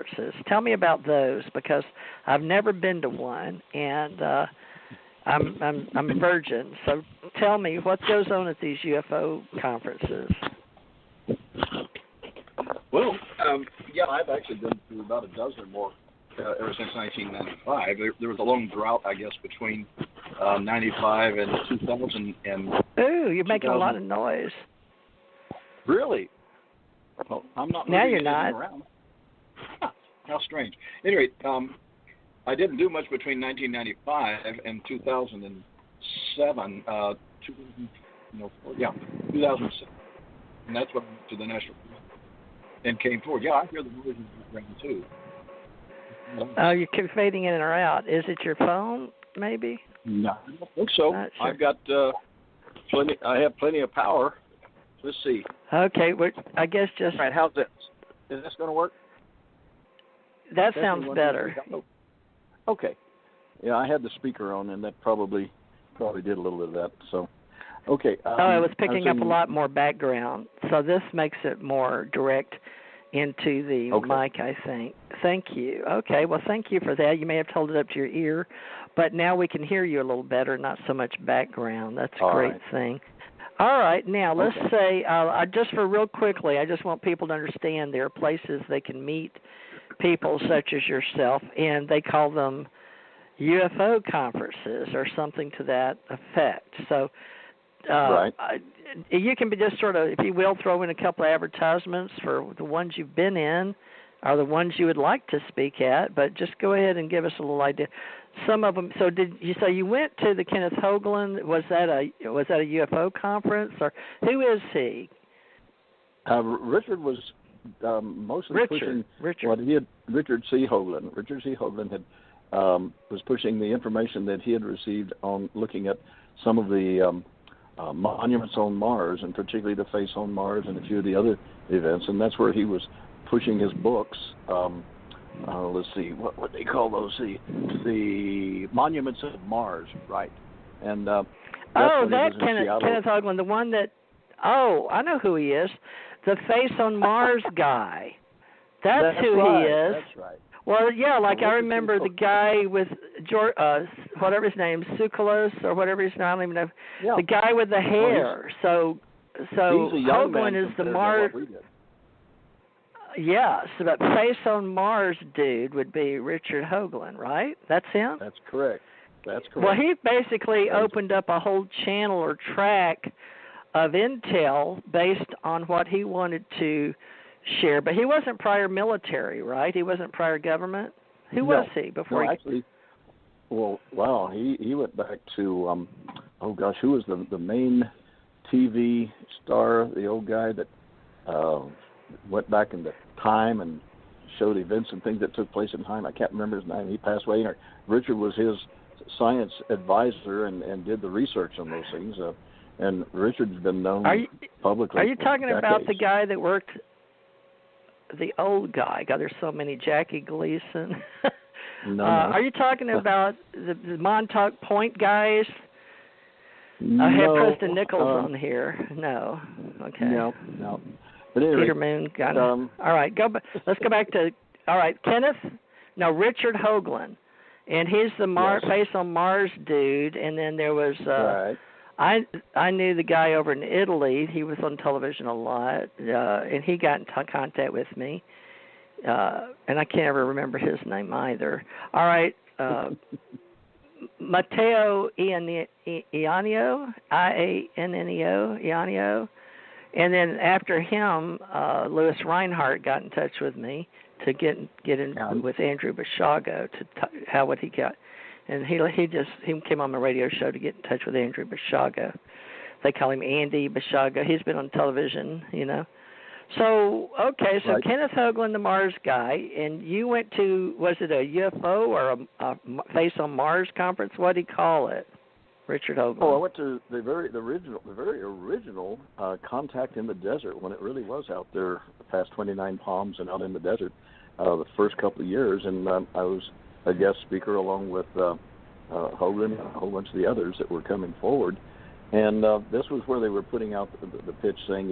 conferences. Tell me about those, because I've never been to one, and I'm a virgin. So tell me what goes on at these UFO conferences. Well, I've actually been to about a dozen or more ever since 1995. There was a long drought, I guess, between 95 and 2000. Ooh, you're making a lot of noise. Really? Well, I'm not. Now you're not. Around. How strange. Anyway, I didn't do much between 1995 and 2007. 2007, and that's when I went to the National and came forward. Yeah, I hear the noises around too. Oh, you're fading in or out. Is it your phone, maybe? No, I don't think so. Sure. I've got plenty. I have plenty of power. Let's see. Okay, I guess just. All right, how's this? Is this going to work? That sounds better. Okay. Yeah, I had the speaker on, and that probably did a little bit of that. So, okay. It was picking up a lot more background, so this makes it more direct into the mic, I think. Thank you. Okay, well, thank you for that. You may have held it up to your ear, but now we can hear you a little better, not so much background. That's a great thing. All right, now let's say, just for real quickly, I just want people to understand there are places they can meet people such as yourself, and they call them UFO conferences or something to that effect. So you can be just sort of, if you will, throw in a couple of advertisements for the ones you've been in or the ones you would like to speak at, but just go ahead and give us a little idea. Some of them. So did you say you went to the Kenneth Hoagland? Was that a UFO conference, or who is he? Richard was mostly pushing what he had. Richard C. Hoagland. Richard C. Hoagland had was pushing the information that he had received on looking at some of the monuments on Mars, and particularly the face on Mars and a few of the other events, and that's where he was pushing his books. Let's see, what they call those? The monuments of Mars, right? And that Kenneth Hoagland, the one that. Oh, I know who he is. The face on Mars guy. That's who he is. That's right. Well, yeah, like I remember the guy with whatever his name, Tsoukalos or whatever his name, I don't even know. Yeah. The guy with the hair. So Hoagland is the Mars. Yes, but face on Mars dude would be Richard Hoagland, right? That's him? That's correct. Well, he basically opened up a whole channel or track of intel based on what he wanted to share. But he wasn't prior military, right? He wasn't prior government? Who was he before actually, he went back to, who was the main TV star, the old guy that went back in the time and showed events and things that took place in time. I can't remember his name. He passed away. Richard was his science advisor and did the research on those things. And Richard's been known publicly. Are you talking decades. about the guy that worked, the old guy? God, there's so many. Jackie Gleason. No. Are you talking about the Montauk Point guys? No. I have Preston Nichols on here. No. Okay. No. But anyway, Peter Moon got it. All right, let's go back to Richard Hoagland, and he's the face on Mars dude. And then there was I knew the guy over in Italy. He was on television a lot, and he got in contact with me. And I can't ever remember his name either. All right, Matteo Iannio, Ianneo, Iannio. And then after him, Louis Reinhardt got in touch with me to get in with Andrew Bashago how would he get. And he came on my radio show to get in touch with Andrew Bashago. They call him Andy Bashago. He's been on television, So, Kenneth Hoagland, the Mars guy, and you went to, was it a UFO or a Face on Mars conference? What do you call it, Richard Hoagland? Oh, I went to the very original Contact in the Desert, when it really was out there past 29 Palms and out in the desert the first couple of years, and I was a guest speaker along with Hoagland and a whole bunch of the others that were coming forward. And this was where they were putting out the pitch saying,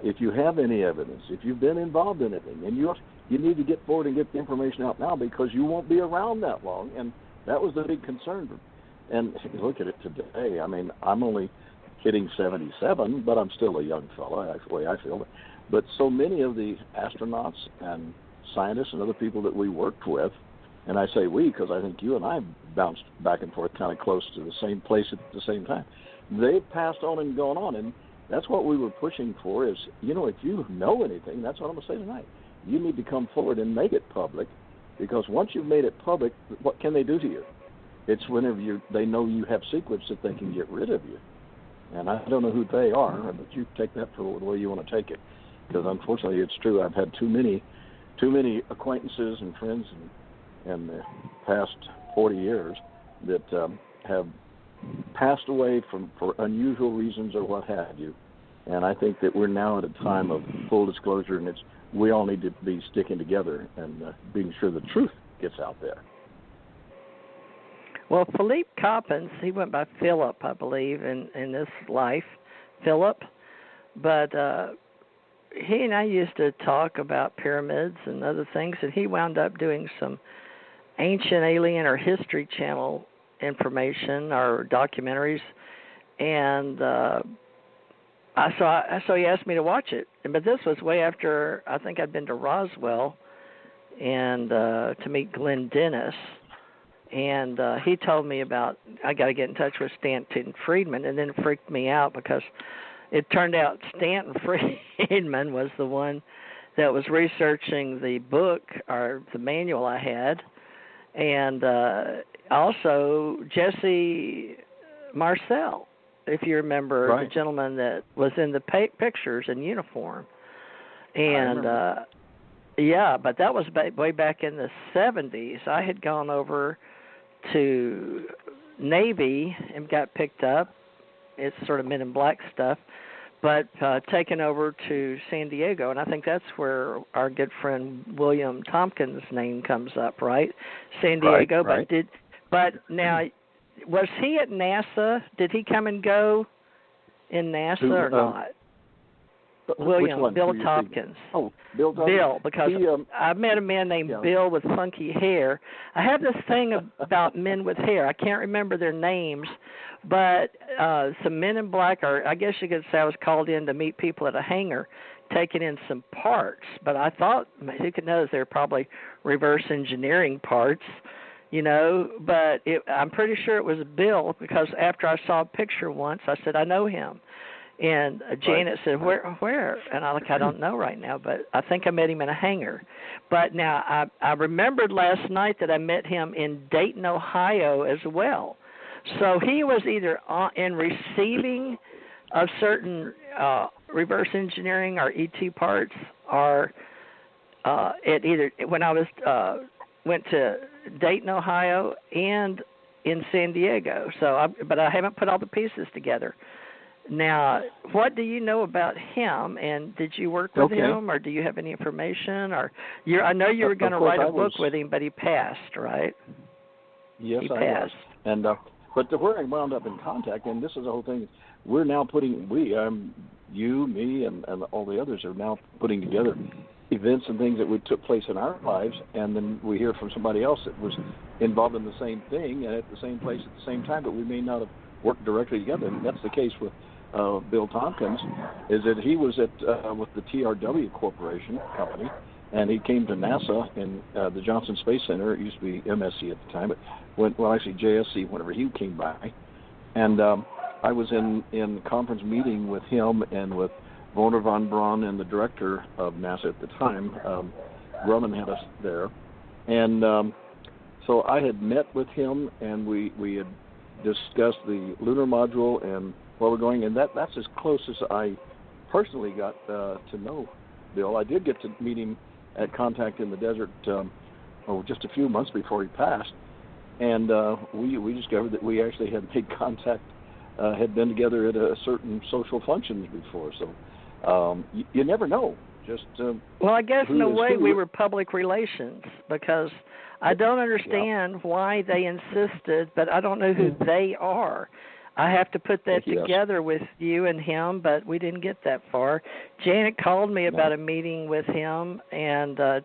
if you have any evidence, if you've been involved in anything, and you need to get forward and get the information out now because you won't be around that long. And that was the big concern. And if you look at it today, I mean, I'm only hitting 77, but I'm still a young fellow, that's the way I feel. But so many of the astronauts and scientists and other people that we worked with, and I say we because I think you and I bounced back and forth kind of close to the same place at the same time, they've passed on and gone on. And that's what we were pushing for is, if you know anything, that's what I'm going to say tonight. You need to come forward and make it public, because once you've made it public, what can they do to you? It's whenever they know you have secrets that they can get rid of you. And I don't know who they are, but you take that for the way you want to take it. Because unfortunately, it's true. I've had too many acquaintances and friends in the past 40 years that have passed away for unusual reasons or what have you. And I think that we're now at a time of full disclosure, and we all need to be sticking together and being sure the truth gets out there. Well, Philippe Coppens, he went by Philip, I believe, in this life, Philip. But he and I used to talk about pyramids and other things, and he wound up doing some Ancient Alien or History Channel information or documentaries. And so he asked me to watch it. But this was way after I think I'd been to Roswell and to meet Glenn Dennis. And he told me about, I got to get in touch with Stanton Friedman, and then it freaked me out because it turned out Stanton Friedman was the one that was researching the book or the manual I had, and also Jesse Marcel, if you remember, right. The gentleman that was in the pictures in uniform. And yeah, but that was way back in the 70s. I had gone over to Navy and got picked up. It's sort of Men in Black stuff, but taken over to San Diego, and I think that's where our good friend William Tompkins' name comes up, right? San Diego. Right. But now, was he at NASA? Did he come and go in NASA or not? William, Bill Tompkins. Oh, Bill Tompkins. Bill, because I met a man named Bill with funky hair. I have this thing about men with hair. I can't remember their names, but some Men in Black, or I guess you could say I was called in to meet people at a hangar, taking in some parts. But I thought, who could know, they're probably reverse engineering parts, But I'm pretty sure it was Bill, because after I saw a picture once, I said, I know him. And Janet said, where? And I don't know right now, but I think I met him in a hangar. But now I remembered last night that I met him in Dayton, Ohio as well. So he was either in receiving of certain reverse engineering or ET parts, or when I was went to Dayton, Ohio, and in San Diego. But I haven't put all the pieces together. Now, what do you know about him, and did you work with him, or do you have any information? Or I know you were going to write a book with him, but he passed, right? Yes, he passed. Was. And but where I wound up in contact, and this is the whole thing, we're now putting, you, me, and all the others are now putting together events and things that took place in our lives, and then we hear from somebody else that was involved in the same thing and at the same place at the same time, but we may not have worked directly together. And that's the case with Bill Tompkins, is that he was with the TRW Corporation company, and he came to NASA in the Johnston Space Center. It used to be MSC at the time, but actually JSC whenever he came by. And I was in conference meeting with him and with Wernher von Braun and the director of NASA at the time. Grumman had us there. And so I had met with him, and we had discussed the lunar module and where we're going, and that's as close as I personally got to know Bill. I did get to meet him at Contact in the Desert just a few months before he passed, and we discovered that we actually had made contact, had been together at a certain social functions before. So you never know. Well, I guess in a way we were public relations, because I don't understand why they insisted, but I don't know who they are. I have to put that together with you and him, but we didn't get that far. Janet called me about a meeting with him, and I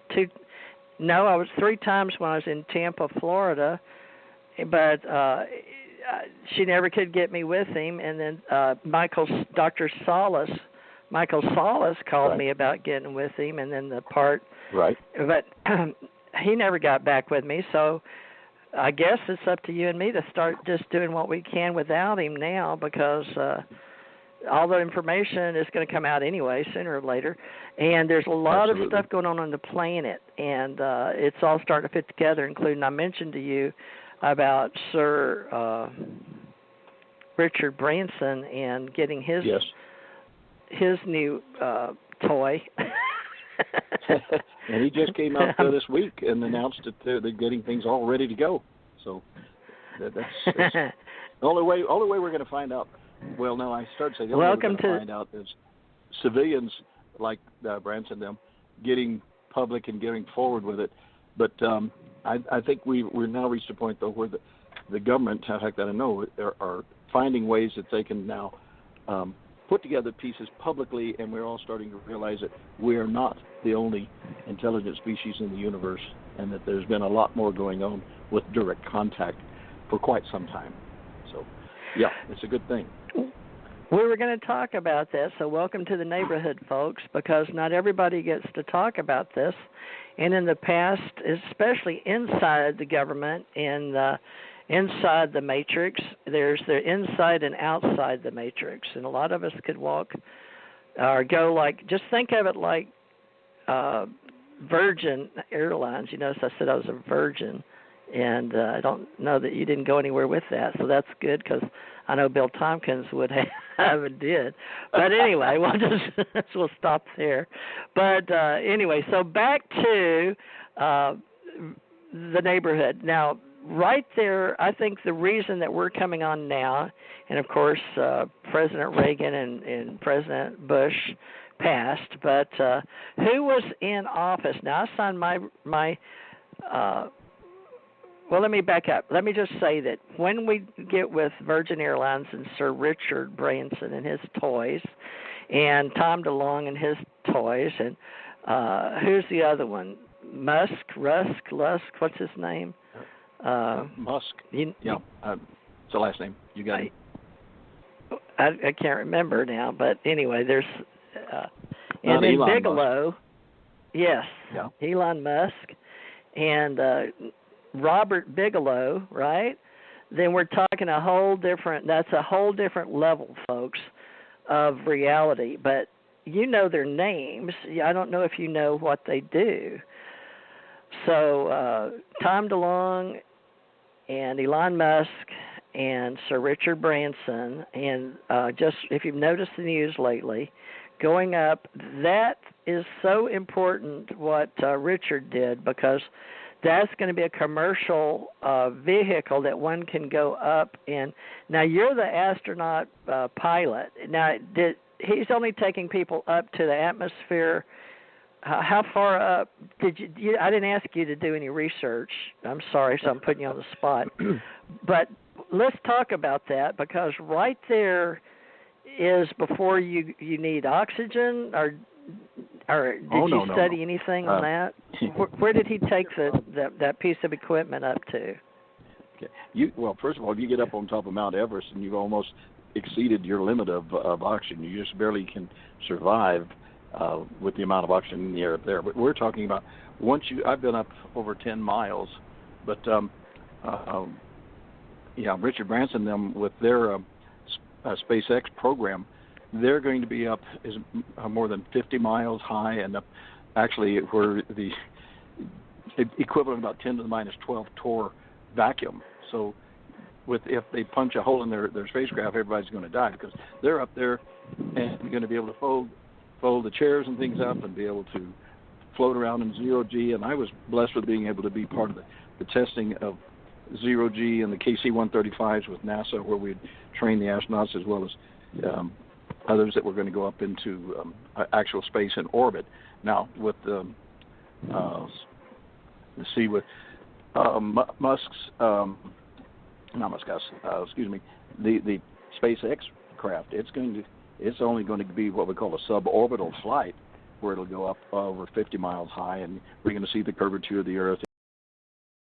was 3 times when I was in Tampa, Florida, but she never could get me with him. And then Dr. Michael Salas called me about getting with him, and then the part. Right. But he never got back with me, so I guess it's up to you and me to start just doing what we can without him now, because all the information is going to come out anyway, sooner or later. And there's a lot of stuff going on the planet, and it's all starting to fit together, including I mentioned to you about Sir Richard Branson and getting his new toy. And he just came out this week and announced that they're getting things all ready to go. So that's the only way we're going to find out. Well, no, I started saying the only way we're going to find out is civilians like Branson them getting public and getting forward with it. But I think we're now reached a point, though, where the government, in fact, I know, are finding ways that they can now put together pieces publicly, and we're all starting to realize that we are not the only intelligent species in the universe, and that there's been a lot more going on with direct contact for quite some time. So, yeah, it's a good thing. We were going to talk about this, so welcome to the neighborhood, folks, because not everybody gets to talk about this. And in the past, especially inside the government and inside the matrix, there's the inside and outside the matrix. And a lot of us could walk or go like, just think of it like Virgin Airlines. You notice I said I was a virgin, and I don't know that you didn't go anywhere with that, so that's good, because I know Bill Tompkins would have and did. But anyway, we'll stop there. But anyway, so back to the neighborhood. Now, right there, I think the reason that we're coming on now, and of course President Reagan and President Bush passed, but who was in office? Now, I signed my well, let me back up. Let me just say that when we get with Virgin Airlines and Sir Richard Branson and his toys, and Tom DeLonge and his toys, and who's the other one? Lusk, what's his name? Musk. It's the last name. You got it. I can't remember now, but anyway, there's and then Elon Bigelow. Musk. Yes. Yeah. Elon Musk and Robert Bigelow, right? Then we're talking that's a whole different level, folks, of reality. But you know their names. I don't know if you know what they do. So Tom DeLonge and Elon Musk and Sir Richard Branson, and just if you've noticed the news lately, going up, that is so important what Richard did, because that's going to be a commercial vehicle that one can go up in. Now, you're the astronaut pilot. Now, he's only taking people up to the atmosphere. How far up did you? I didn't ask you to do any research. I'm sorry, so I'm putting you on the spot. But let's talk about that, because right there is before you need oxygen, or did you study anything on that? Where did he take that piece of equipment up to? Okay. Well, first of all, you get up on top of Mount Everest, and you've almost exceeded your limit of oxygen. You just barely can survive with the amount of oxygen in the air up there. But we're talking about I've been up over 10 miles, but Richard Branson, them with their SpaceX program, they're going to be up more than 50 miles high, and up actually where the equivalent of about 10 to the minus 12 torr vacuum. So if they punch a hole in their spacecraft, everybody's going to die, because they're up there and going to be able to fold the chairs and things up and be able to float around in zero G. And I was blessed with being able to be part of the testing of zero G and the KC-135s with NASA, where we'd train the astronauts as well as others that were going to go up into actual space and orbit. Now, with Musk's, not Musk's, excuse me, the SpaceX craft. It's only going to be what we call a suborbital flight, where it'll go up over 50 miles high, and we're going to see the curvature of the Earth